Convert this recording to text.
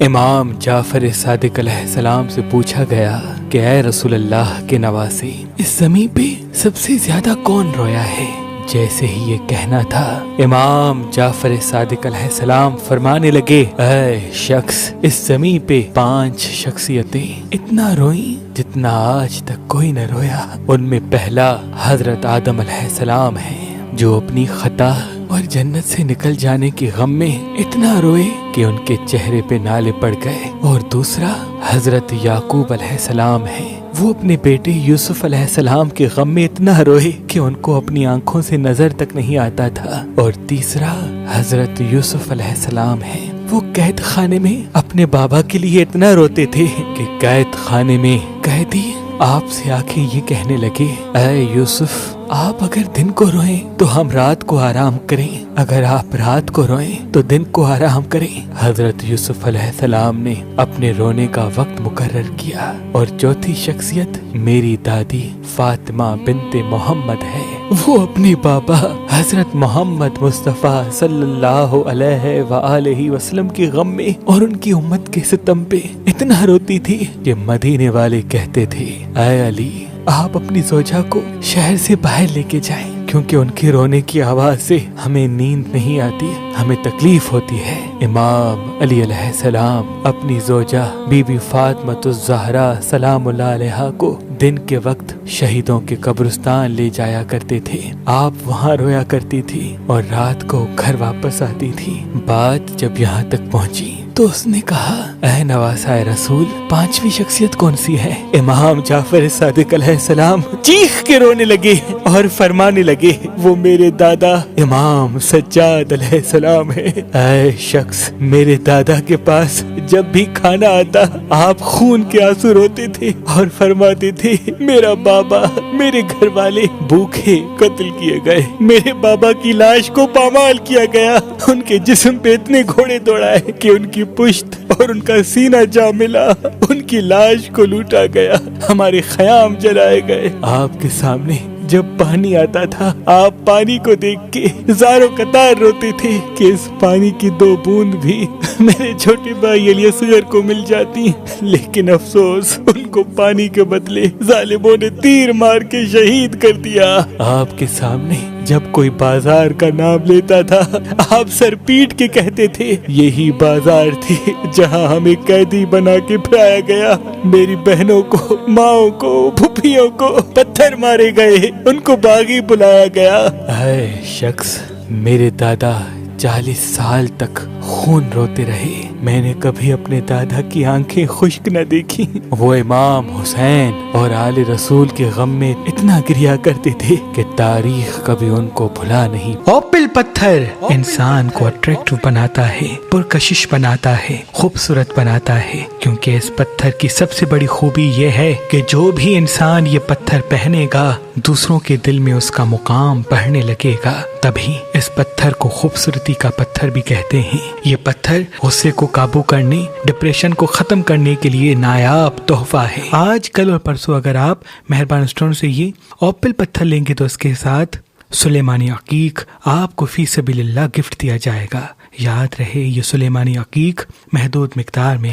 امام جعفر صادق علیہ السلام سے پوچھا گیا کہ اے رسول اللہ کے نواسے، اس زمین پہ سب سے زیادہ کون رویا ہے؟ جیسے ہی یہ کہنا تھا، امام جعفر صادق علیہ السلام فرمانے لگے، اے شخص، اس زمین پہ 5 شخصیتیں اتنا روئیں جتنا آج تک کوئی نہ رویا۔ ان میں پہلا حضرت آدم علیہ السلام ہے، جو اپنی خطا اور جنت سے نکل جانے کے غم میں اتنا روئے کہ ان کے چہرے پہ نالے پڑ گئے۔ اور دوسرا حضرت یعقوب علیہ السلام ہے، وہ اپنے بیٹے یوسف علیہ السلام کے غم میں اتنا روئے کہ ان کو اپنی آنکھوں سے نظر تک نہیں آتا تھا۔ اور تیسرا حضرت یوسف علیہ السلام ہے، وہ قید خانے میں اپنے بابا کے لیے اتنا روتے تھے کہ قید خانے میں قیدی آپ سے آ کے یہ کہنے لگے، اے یوسف، آپ اگر دن کو روئیں تو ہم رات کو آرام کریں، اگر آپ رات کو روئیں تو دن کو آرام کریں۔ حضرت یوسف علیہ السلام نے اپنے رونے کا وقت مقرر کیا۔ اور چوتھی شخصیت میری دادی فاطمہ بنت محمد ہے، وہ اپنے بابا حضرت محمد مصطفیٰ صلی اللہ علیہ وآلہ وسلم کے غم میں اور ان کی امت کے ستم پہ اتنا روتی تھی کہ مدینے والے کہتے تھے، اے علی، آپ اپنی زوجہ کو شہر سے باہر لے کے جائیں، کیونکہ ان کے رونے کی آواز سے ہمیں نیند نہیں آتی، ہمیں تکلیف ہوتی ہے۔ امام علی علیہ السلام اپنی زوجہ بی بی فاطمہ الزہرا سلام اللہ علیہا کو دن کے وقت شہیدوں کے قبرستان لے جایا کرتے تھے، آپ وہاں رویا کرتی تھی اور رات کو گھر واپس آتی تھی۔ بات جب یہاں تک پہنچی تو اس نے کہا، اے نواسہ رسول، 5ویں شخصیت کون سی ہے؟ امام جعفر صادق علیہ السلام چیخ کے رونے لگے اور فرمانے لگے، وہ میرے دادا امام سجاد علیہ السلام ہے۔ اے شخص، میرے دادا کے پاس جب بھی کھانا آتا آپ خون کے آنسو روتے تھے اور فرماتے تھے، میرا بابا، میرے گھر والے بھوکے قتل کیے گئے، میرے بابا کی لاش کو پامال کیا گیا، ان کے جسم پہ اتنے گھوڑے دوڑائے کہ ان کی پشت اور ان کا سینہ جا ملا، ان کی لاش کو لوٹا گیا، ہمارے خیام جلائے گئے۔ آپ کے سامنے جب پانی آتا تھا، آپ پانی کو دیکھ کے زاروں قطار روتے تھے کہ اس پانی کی 2 بوند بھی میرے چھوٹے بھائی علی اصغر کو مل جاتی، لیکن افسوس، ان کو پانی کے بدلے ظالموں نے تیر مار کے شہید کر دیا۔ آپ کے سامنے جب کوئی بازار کا نام لیتا تھا، آپ سر پیٹ کے کہتے تھے، یہی بازار تھی جہاں ہمیں قیدی بنا کے پھرایا گیا، میری بہنوں کو، ماؤں کو، پھپھیوں کو پتھر مارے گئے، ان کو باغی بلایا گیا۔ اے شخص، میرے دادا 40 سال تک خون روتے رہے، میں نے کبھی اپنے دادا کی آنکھیں خشک نہ دیکھی۔ وہ امام حسین اور آل رسول کے غم میں اتنا گریا کرتے تھے کہ تاریخ کبھی ان کو بھلا نہیں۔ اوپل پتھر انسان کو اٹریکٹو بناتا ہے، پرکشش بناتا ہے، خوبصورت بناتا ہے، کیونکہ اس پتھر کی سب سے بڑی خوبی یہ ہے کہ جو بھی انسان یہ پتھر پہنے گا، دوسروں کے دل میں اس کا مقام بڑھنے لگے گا۔ تبھی اس پتھر کو خوبصورتی کا پتھر بھی کہتے ہیں۔ یہ پتھر غصے کو قابو کرنے، ڈپریشن کو ختم کرنے کے لیے نایاب تحفہ ہے۔ آج کل اور پرسوں اگر آپ مہربان اسٹون سے یہ اوپل پتھر لیں گے تو اس کے ساتھ سلیمانی عقیق آپ کو فی سبیل اللہ گفٹ دیا جائے گا۔ یاد رہے، یہ سلیمانی عقیق محدود مقدار میں